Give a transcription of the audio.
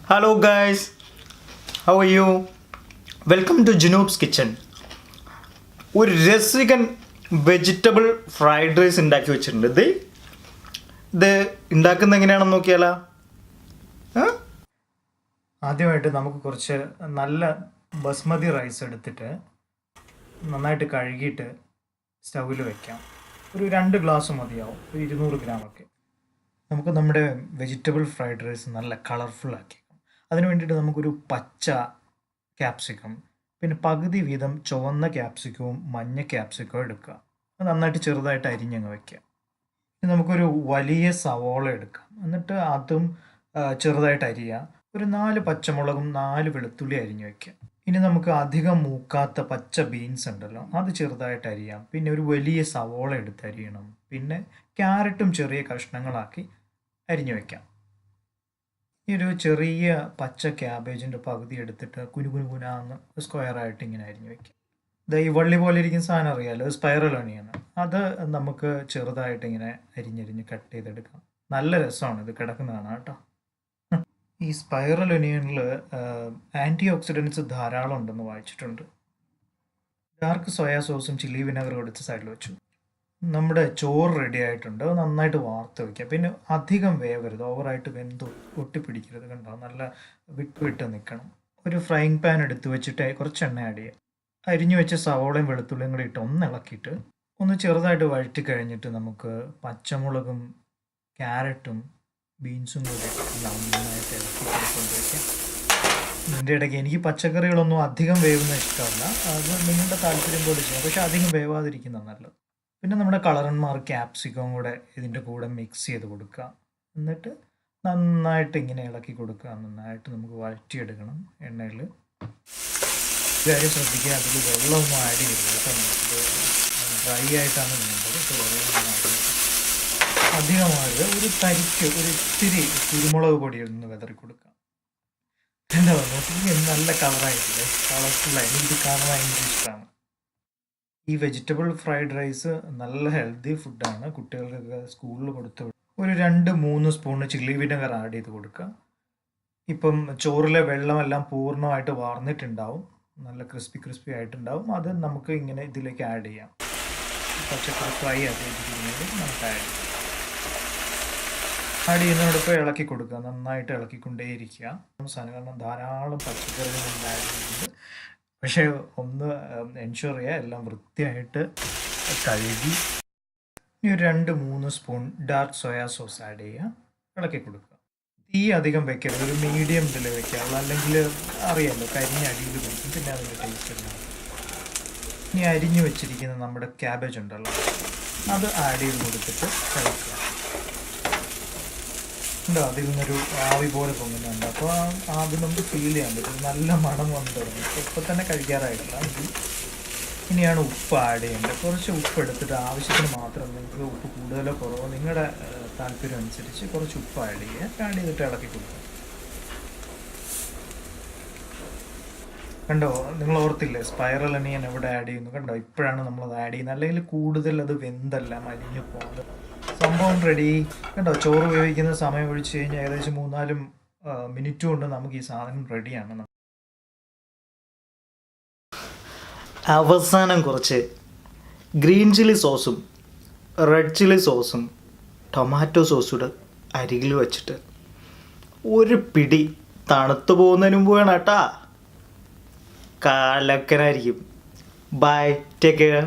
Hello guys, how are you? Welcome to Jinoop's kitchen. ഒരു Rasikan vegetable fried rice ഉണ്ടാക്കി വെച്ചിട്ടുണ്ട്. ഇത് ഉണ്ടാക്കുന്നത് എങ്ങനെയാണെന്ന് നോക്കിയാലോ. ആദ്യമായിട്ട് നമുക്ക് കുറച്ച് നല്ല ബസ്മതി റൈസ് എടുത്തിട്ട് നന്നായിട്ട് കഴുകിയിട്ട് സ്റ്റൗവിൽ വയ്ക്കാം. ഒരു 2 ഗ്ലാസ് മതിയാവും, ഒരു 200 ഗ്രാമൊക്കെ. നമുക്ക് നമ്മുടെ വെജിറ്റബിൾ ഫ്രൈഡ് റൈസ് നല്ല കളർഫുൾ ആക്കിയേക്കാം. അതിന് വേണ്ടിയിട്ട് നമുക്കൊരു പച്ച ക്യാപ്സിക്കം, പിന്നെ പകുതി വീതം ചുവന്ന ക്യാപ്സിക്കവും മഞ്ഞ ക്യാപ്സിക്കവും എടുക്കുക. അത് നന്നായിട്ട് ചെറുതായിട്ട് അരിഞ്ഞങ്ങ് വയ്ക്കുക. ഇനി നമുക്കൊരു വലിയ സവോള എടുക്കാം, എന്നിട്ട് അതും ചെറുതായിട്ട് അരിയുക. ഒരു 4 പച്ചമുളകും 4 വെളുത്തുള്ളി അരിഞ്ഞ് വയ്ക്കുക. ഇനി നമുക്ക് അധികം മൂക്കാത്ത പച്ച ബീൻസ് ഉണ്ടല്ലോ, അത് ചെറുതായിട്ട് അരിയാം. പിന്നെ ഒരു വലിയ സവോള എടുത്ത് അരിയണം. പിന്നെ ക്യാരറ്റും ചെറിയ കഷ്ണങ്ങളാക്കി അരിഞ്ഞു വയ്ക്കാം. ഈ ഒരു ചെറിയ പച്ച ക്യാബേജിൻ്റെ പകുതി എടുത്തിട്ട് കുനുകുനുകുനാന്ന് സ്ക്വയറായിട്ട് ഇങ്ങനെ അരിഞ്ഞു വയ്ക്കാം. ഈ വള്ളി പോലെ ഇരിക്കുന്ന സാധനം അറിയാമല്ലോ, സ്പൈറൽ ഒണിയൻ. അത് നമുക്ക് ചെറുതായിട്ട് ഇങ്ങനെ അരിഞ്ഞരിഞ്ഞ് കട്ട് ചെയ്തെടുക്കാം. നല്ല രസമാണ് ഇത് കിടക്കുന്നതാണ് കേട്ടോ. ഈ സ്പൈറൽ ഒനിയനിൽ ആൻറ്റി ഓക്സിഡൻസ് ധാരാളം ഉണ്ടെന്ന് വായിച്ചിട്ടുണ്ട്. ഡാർക്ക് സോയാ സോസും ചില്ലി വിനെഗറും എടുത്ത് സൈഡിൽ വെച്ചു. നമ്മുടെ ചോറ് റെഡി ആയിട്ടുണ്ട്. നന്നായിട്ട് വാർത്ത് വയ്ക്കുക. പിന്നെ അധികം വേവരുത്, ഓവറായിട്ട് വെന്ത് ഒട്ടിപ്പിടിക്കരുത്. കണ്ടോ, നല്ല വിട്ട് നിൽക്കണം. ഒരു ഫ്രൈങ് പാൻ എടുത്ത് വെച്ചിട്ട് കുറച്ച് എണ്ണ ആഡ് ചെയ്യുക. അരിഞ്ഞു വെച്ച സവോളയും വെളുത്തുള്ളിയും കൂടി ഇട്ട് ഒന്ന് ഇളക്കിയിട്ട് ഒന്ന് ചെറുതായിട്ട് വഴറ്റി കഴിഞ്ഞിട്ട് നമുക്ക് പച്ചമുളകും ക്യാരറ്റും ബീൻസും കൂടി നന്നായിട്ട് ഇളക്കി കൊടുക്കൊണ്ടിരിക്കാം. ഇതിൻ്റെ ഇടയ്ക്ക് എനിക്ക് പച്ചക്കറികളൊന്നും അധികം വേവുന്ന ഇഷ്ടമല്ല, അത് നിങ്ങളുടെ താല്പര്യം പോലെ ചെയ്യാം. പക്ഷെ അധികം വേവാതിരിക്കുന്നത് നല്ലത്. പിന്നെ നമ്മുടെ കളറന്മാർ ക്യാപ്സിക്കം കൂടെ ഇതിൻ്റെ കൂടെ മിക്സ് ചെയ്ത് കൊടുക്കുക. എന്നിട്ട് നന്നായിട്ട് ഇങ്ങനെ ഇളക്കി കൊടുക്കുക. നന്നായിട്ട് നമുക്ക് വഴറ്റിയെടുക്കണം എണ്ണയിൽ. കാര്യം ശ്രദ്ധിക്കുക, അതിൽ വെള്ളമൊന്നും ആഡ് ചെയ്യരുത് കേട്ടോ. നമുക്ക് ഡ്രൈ ആയിട്ടാണ് വേണ്ടത്. വെള്ളമൊന്നും ആഡ് ചെയ്യരുത്, അധികമായത്. ഒരു തരിക്ക് ഒരു ഇത്തിരി കുരുമുളക് പൊടി ഒന്ന് വിതറി കൊടുക്കുക. എന്താ പറയുക, നല്ല കളറായിട്ടില്ലേ, കളർഫുള്ളായി. എനിക്ക് കാണാൻ ഭയങ്കര ഇഷ്ടമാണ്. ഈ വെജിറ്റബിൾ ഫ്രൈഡ് റൈസ് നല്ല ഹെൽത്തി ഫുഡാണ്. കുട്ടികൾക്കൊക്കെ സ്കൂളിൽ കൊടുത്ത് ഒരു 2-3 സ്പൂണ് ചില്ലി വിനെഗർ ആഡ് ചെയ്ത് കൊടുക്കുക. ഇപ്പം ചോറിലെ വെള്ളമെല്ലാം പൂർണ്ണമായിട്ട് വാർന്നിട്ടുണ്ടാവും, നല്ല ക്രിസ്പി ആയിട്ടുണ്ടാവും. അത് നമുക്ക് ഇങ്ങനെ ഇതിലേക്ക് ആഡ് ചെയ്യാം. പച്ചക്കറി ഫ്രൈ ആക്കിയിട്ട് നമുക്ക് ആഡ് ചെയ്യുന്നതോടൊപ്പം ഇളക്കി കൊടുക്കുക. നന്നായിട്ട് ഇളക്കിക്കൊണ്ടേയിരിക്കുക. കാരണം ധാരാളം പച്ചക്കറികൾ ആഡ് ചെയ്യുന്നുണ്ട്. പക്ഷേ ഒന്ന് എൻഷുർ ചെയ്യുക, എല്ലാം വൃത്തിയായിട്ട് കഴുകി. ഇനി ഒരു 2-3 spoon dark soya sauce add ചെയ്യുക. ഇളക്കി കൊടുക്കുക. തീ അധികം വെക്കരുത്, ഒരു മീഡിയം ഇതിൽ വെക്കാറുള്ളൂ. അല്ലെങ്കിൽ അറിയാമല്ലോ, കരിഞ്ഞ അടിയിൽ പിടിക്കും, പിന്നെ അതിൻ്റെ ടേസ്റ്റ് ഉണ്ടാവും. ഇനി അരിഞ്ഞു വെച്ചിരിക്കുന്ന നമ്മുടെ ക്യാബേജ് ഉണ്ടല്ലോ, അത് ആഡ് ചെയ്ത് കൊടുത്തിട്ട് ഇളക്കുക. ഉണ്ടോ, അതിൽ നിന്നൊരു ആവി പോലെ പൊങ്ങുന്നുണ്ട്. അപ്പോൾ ആദ്യം നമുക്ക് ഫീൽ ചെയ്യാൻ പറ്റും, നല്ല മണം വന്ന് തുടങ്ങി. ഇപ്പം തന്നെ കഴിക്കാറായിട്ടില്ല. ഇനിയാണ് ഉപ്പ് ആഡ് ചെയ്യേണ്ടത്. കുറച്ച് ഉപ്പ് എടുത്തിട്ട് ആവശ്യത്തിന് മാത്രം, നിങ്ങൾക്ക് ഉപ്പ് കൂടുതലോ കുറവോ നിങ്ങളുടെ താല്പര്യം അനുസരിച്ച് കുറച്ച് ഉപ്പ് ആഡ് ചെയ്യുക. ആഡ് ചെയ്തിട്ട് ഇളക്കി കൊടുക്കുക. കണ്ടോ, നിങ്ങൾ ഓർത്തില്ലേ സ്പൈറൽ ഒനിയൻ എവിടെ ആഡ് ചെയ്യുന്നു? കണ്ടോ, ഇപ്പോഴാണ് നമ്മളത് ആഡ് ചെയ്യുന്നത്. അല്ലെങ്കിൽ കൂടുതൽ അത് വെന്തല്ല, മലിഞ്ഞു പോകുന്നത്. സംഭവം റെഡി. കണ്ടോ, ചോറ് വേവിക്കുന്ന സമയം ഒഴിച്ച് കഴിഞ്ഞാൽ ഏകദേശം 3-4 മിനിറ്റ് കൊണ്ട് നമുക്ക് ഈ സാധനം റെഡിയാണ്. അവസാനം കുറച്ച് ഗ്രീൻ ചില്ലി സോസും റെഡ് ചില്ലി സോസും ടൊമാറ്റോ സോസും അരികിൽ വെച്ചിട്ട് ഒരു പിടി തണുത്തു പോകുന്നതിന് മുമ്പ് വേണം കേട്ടാ. കാലക്കനായിരിക്കും. Bye, take care.